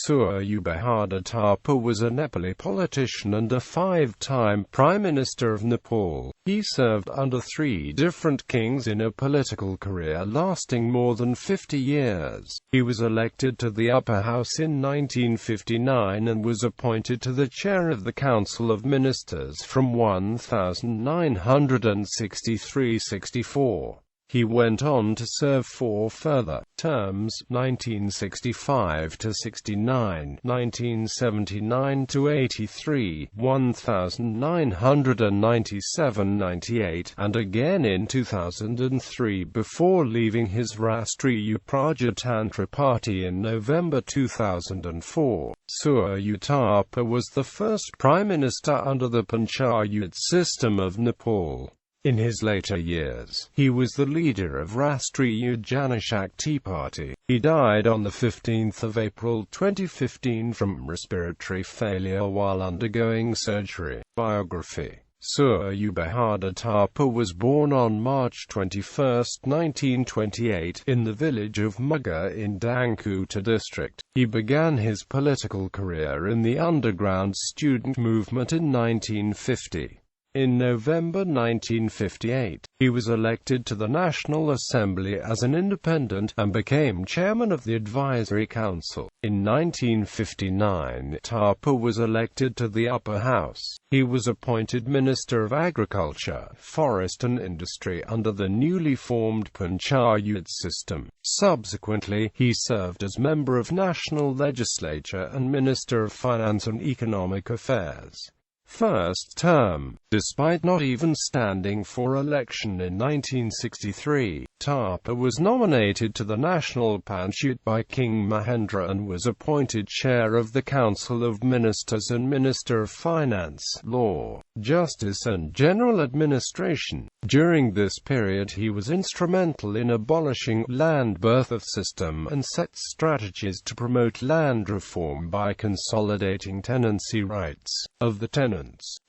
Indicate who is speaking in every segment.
Speaker 1: Surya Bahadur Thapa was a Nepali politician and a five-time Prime Minister of Nepal. He served under three different kings in a political career lasting more than 50 years. He was elected to the upper house in 1959 and was appointed to the chair of the Council of Ministers from 1963–64. He went on to serve four further terms, 1965–69, 1979–83, 1997–98, and again in 2003 before leaving his Rastriya Prajatantra Party in November 2004. Surya Thapa was the first Prime Minister under the Panchayat system of Nepal. In his later years, he was the leader of Rastriya Janashakti Party. He died on 15 April 2015 from respiratory failure while undergoing surgery. Biography. Surya Bahadur Thapa was born on March 21, 1928, in the village of Mugga in Dangkuta district. He began his political career in the underground student movement in 1950. In November 1958, he was elected to the National Assembly as an independent, and became chairman of the Advisory Council. In 1959, Thapa was elected to the upper house. He was appointed Minister of Agriculture, Forest and Industry under the newly formed Panchayat system. Subsequently, he served as member of National Legislature and Minister of Finance and Economic Affairs. First term. Despite not even standing for election in 1963, Thapa was nominated to the National Panchayat by King Mahendra and was appointed chair of the Council of Ministers and Minister of Finance, Law, Justice and General Administration. During this period he was instrumental in abolishing land birth system and set strategies to promote land reform by consolidating tenancy rights of the tenants.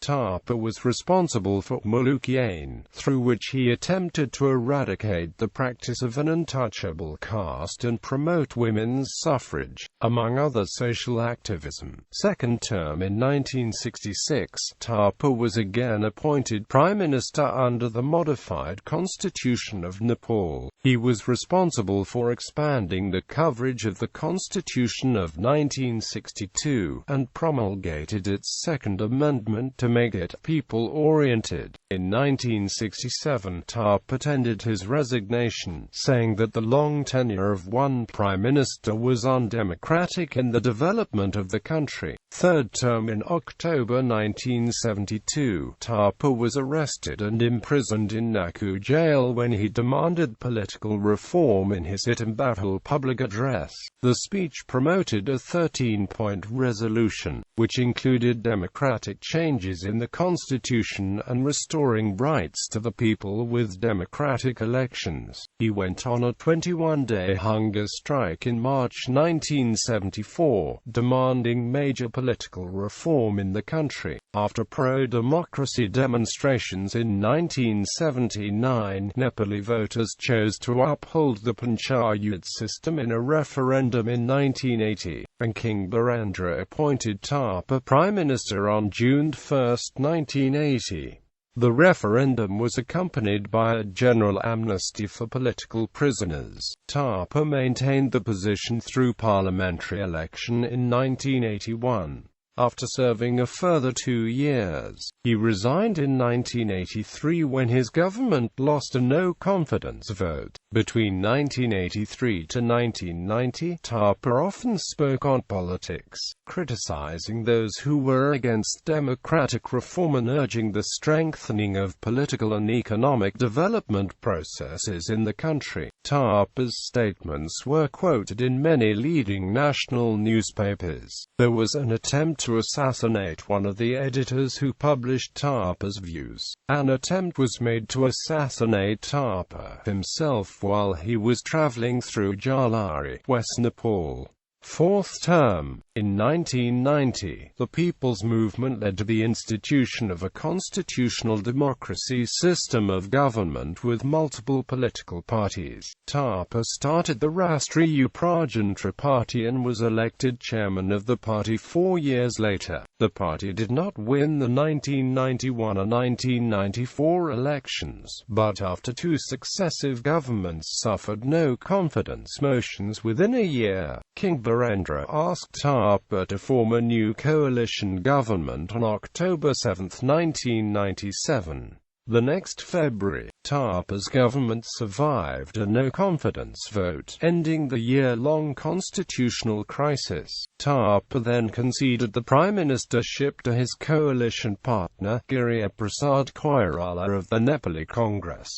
Speaker 1: Thapa was responsible for Mulukyain, through which he attempted to eradicate the practice of an untouchable caste and promote women's suffrage, among other social activism. Second term. In 1966, Thapa was again appointed Prime Minister under the modified Constitution of Nepal. He was responsible for expanding the coverage of the Constitution of 1962, and promulgated its Second Amendment to make it people-oriented. In 1967, Thapa tendered his resignation, saying that the long tenure of one prime minister was undemocratic in the development of the country. Third term. In October 1972, Thapa was arrested and imprisoned in Naku jail when he demanded political reform in his Itambathal public address. The speech promoted a 13-point resolution, which included democratic changes in the constitution and restoring rights to the people with democratic elections. He went on a 21-day hunger strike in March 1974, demanding major political reform in the country. After pro-democracy demonstrations in 1979, Nepali voters chose to uphold the Panchayat system in a referendum in 1980, and King Birendra appointed Thapa Prime Minister on June 1, 1980. The referendum was accompanied by a general amnesty for political prisoners. Thapa maintained the position through parliamentary election in 1981. After serving a further 2 years, he resigned in 1983 when his government lost a no-confidence vote. Between 1983 to 1990, Thapa often spoke on politics, criticizing those who were against democratic reform and urging the strengthening of political and economic development processes in the country. Thapa's statements were quoted in many leading national newspapers. There was an attempt to assassinate one of the editors who published Thapa's views. An attempt was made to assassinate Thapa himself while he was traveling through Jalari, West Nepal. Fourth term. In 1990, the People's Movement led to the institution of a constitutional democracy system of government with multiple political parties. Thapa started the Rastriya Prajatantra Party and was elected chairman of the party 4 years later. The party did not win the 1991 or 1994 elections, but after 2 successive governments suffered no confidence motions within a year, King Birendra asked Thapa to form a new coalition government on October 7, 1997. The next February, Thapa's government survived a no-confidence vote, ending the year-long constitutional crisis. Thapa then conceded the prime ministership to his coalition partner, Surya Prasad Koirala of the Nepali Congress.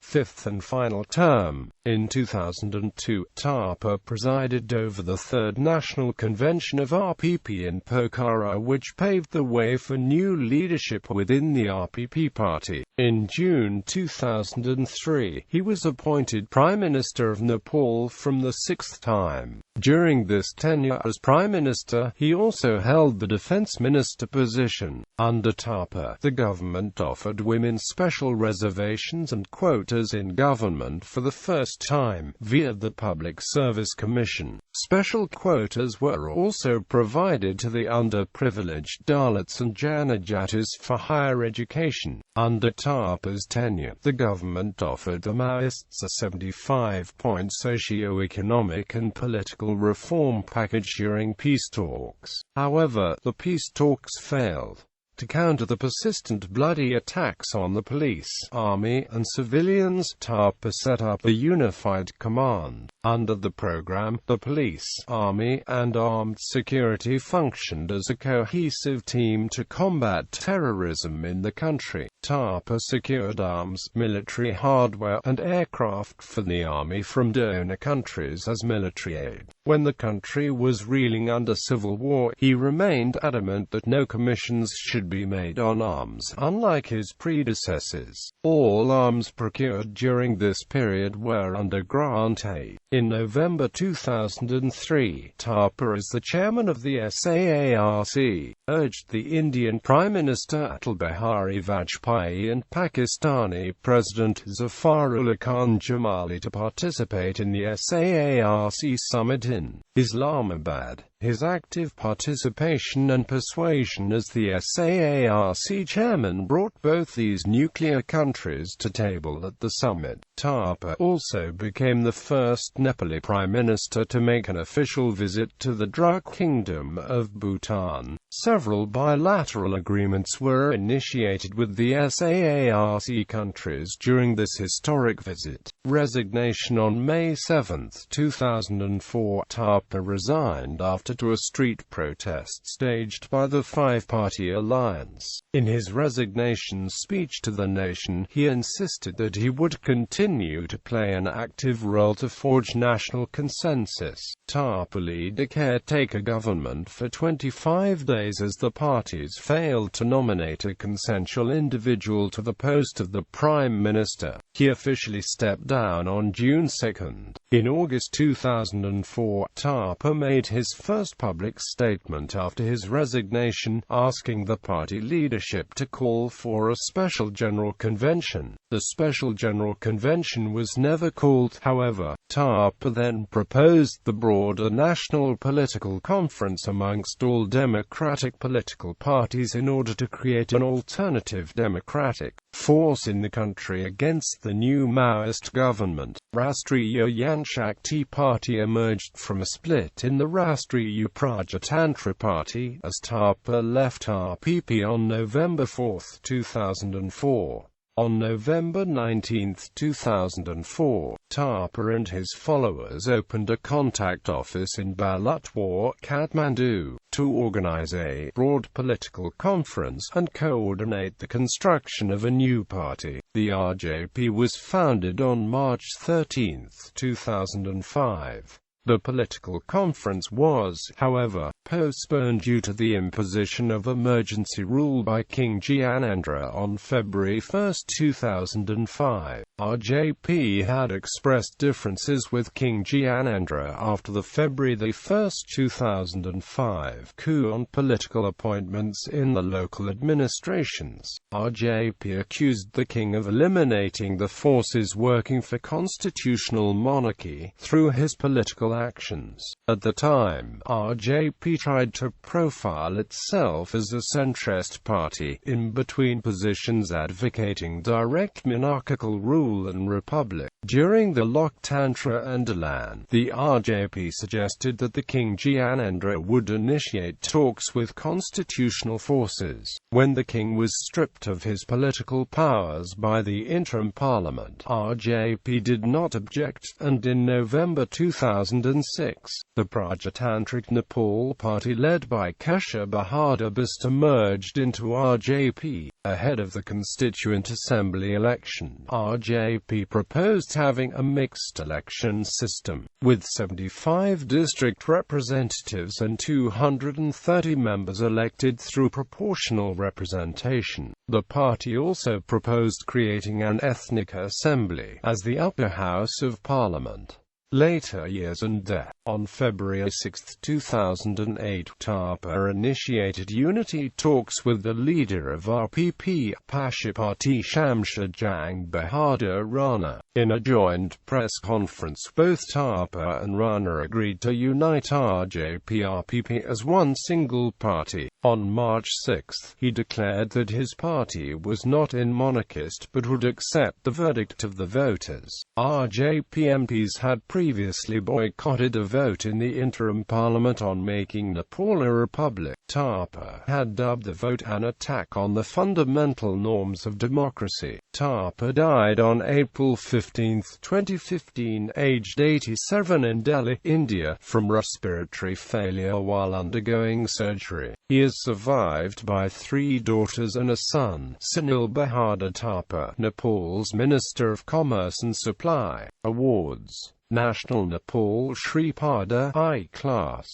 Speaker 1: Fifth and final term. In 2002, Thapa presided over the Third National Convention of RPP in Pokhara, which paved the way for new leadership within the RPP party. In June 2003, he was appointed Prime Minister of Nepal from the 6th time. During this tenure as Prime Minister, he also held the Defence Minister position. Under Thapa, the government offered women special reservations and quotas in government for the first time, via the Public Service Commission. Special quotas were also provided to the underprivileged Dalits and Janajatis for higher education. Under Thapa's tenure, the government offered the Maoists a 75-point socio-economic and political reform package during peace talks. However, the peace talks failed. To counter the persistent bloody attacks on the police, army, and civilians, Thapa set up a unified command. Under the program, the police, army, and armed security functioned as a cohesive team to combat terrorism in the country. Thapa secured arms, military hardware, and aircraft for the army from donor countries as military aid. When the country was reeling under civil war, he remained adamant that no commissions should be made on arms, unlike his predecessors. All arms procured during this period were under grant aid. In November 2003, Thapa, as the chairman of the SAARC, urged the Indian Prime Minister Atal Bihari Vajpayee and Pakistani President Zafarullah Khan Jamali to participate in the SAARC summit in Islamabad. His active participation and persuasion as the SAARC chairman brought both these nuclear countries to table at the summit. Thapa also became the first Nepali prime minister to make an official visit to the drug kingdom of Bhutan. Several bilateral agreements were initiated with the SAARC countries during this historic visit. Resignation on May 7, 2004. Thapa resigned after to a street protest staged by the Five-Party Alliance. In his resignation speech to the nation, he insisted that he would continue to play an active role to forge national consensus. Thapa led a caretaker government for 25 days as the parties failed to nominate a consensual individual to the post of the Prime Minister. He officially stepped down on June 2. In August 2004, Thapa made his first public statement after his resignation, asking the party leadership to call for a special general convention. The special general convention was never called, however. Thapa then proposed the broader national political conference amongst all democratic political parties in order to create an alternative democratic force in the country against the new Maoist government. Rastriya Janshakti Party emerged from a split in the Rastriya Prajatantra Party, as Thapa left RPP on November 4, 2004. On November 19, 2004, Thapa and his followers opened a contact office in Balatwar, Kathmandu, to organize a broad political conference and coordinate the construction of a new party. The RJP was founded on March 13, 2005. The political conference was, however, postponed due to the imposition of emergency rule by King Gyanendra on February 1, 2005. RJP had expressed differences with King Gyanendra after the February 1, 2005 coup on political appointments in the local administrations. RJP accused the king of eliminating the forces working for constitutional monarchy through his political actions. At the time, RJP tried to profile itself as a centrist party, in between positions advocating direct monarchical rule and republic. During the Loktantra Andolan, the RJP suggested that the King Gyanendra would initiate talks with constitutional forces. When the king was stripped of his political powers by the interim parliament, RJP did not object, and in November 2006, the Prajatantra Nepal Party led by Surya Bahadur Thapa merged into RJP. Ahead of the Constituent Assembly election, RJP proposed having a mixed election system, with 75 district representatives and 230 members elected through proportional representation. The party also proposed creating an ethnic assembly as the upper house of parliament. Later years.He. On February 6, 2008, Thapa initiated unity talks with the leader of RPP Party Shamshad Bahadur Rana. In a joint press conference, both Thapa and Rana agreed to unite RJP-RPP as one single party. On March 6, he declared that his party was not in monarchist but would accept the verdict of the voters. RJP MPs had previously boycotted a vote in the interim parliament on making Nepal a republic. Thapa had dubbed the vote an attack on the fundamental norms of democracy. Thapa died on April 15, 2015, aged 87 in Delhi, India, from respiratory failure while undergoing surgery. He is survived by 3 daughters and a son. Surya Bahadur Thapa, Nepal's Minister of Commerce and Supply. Awards. National Nepal Shri Pada I Class.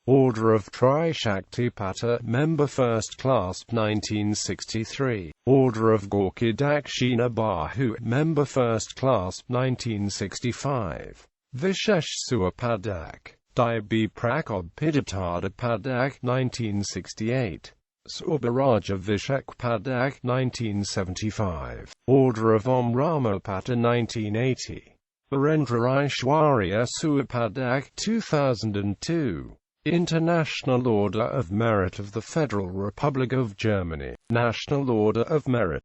Speaker 1: Order of Tri-Shakti-Pata, Member First Class 1963. Order of Gorkha Dakshina Bahu, Member First Class 1965. Vishesh Suya Padak. Dibi Prakob Pidatada Padak 1968. Subaraja Vishek Padak 1975. Order of Om Ramapata 1980. Virendra Aishwarya Suya Padak 2002. International Order of Merit of the Federal Republic of Germany. National Order of Merit.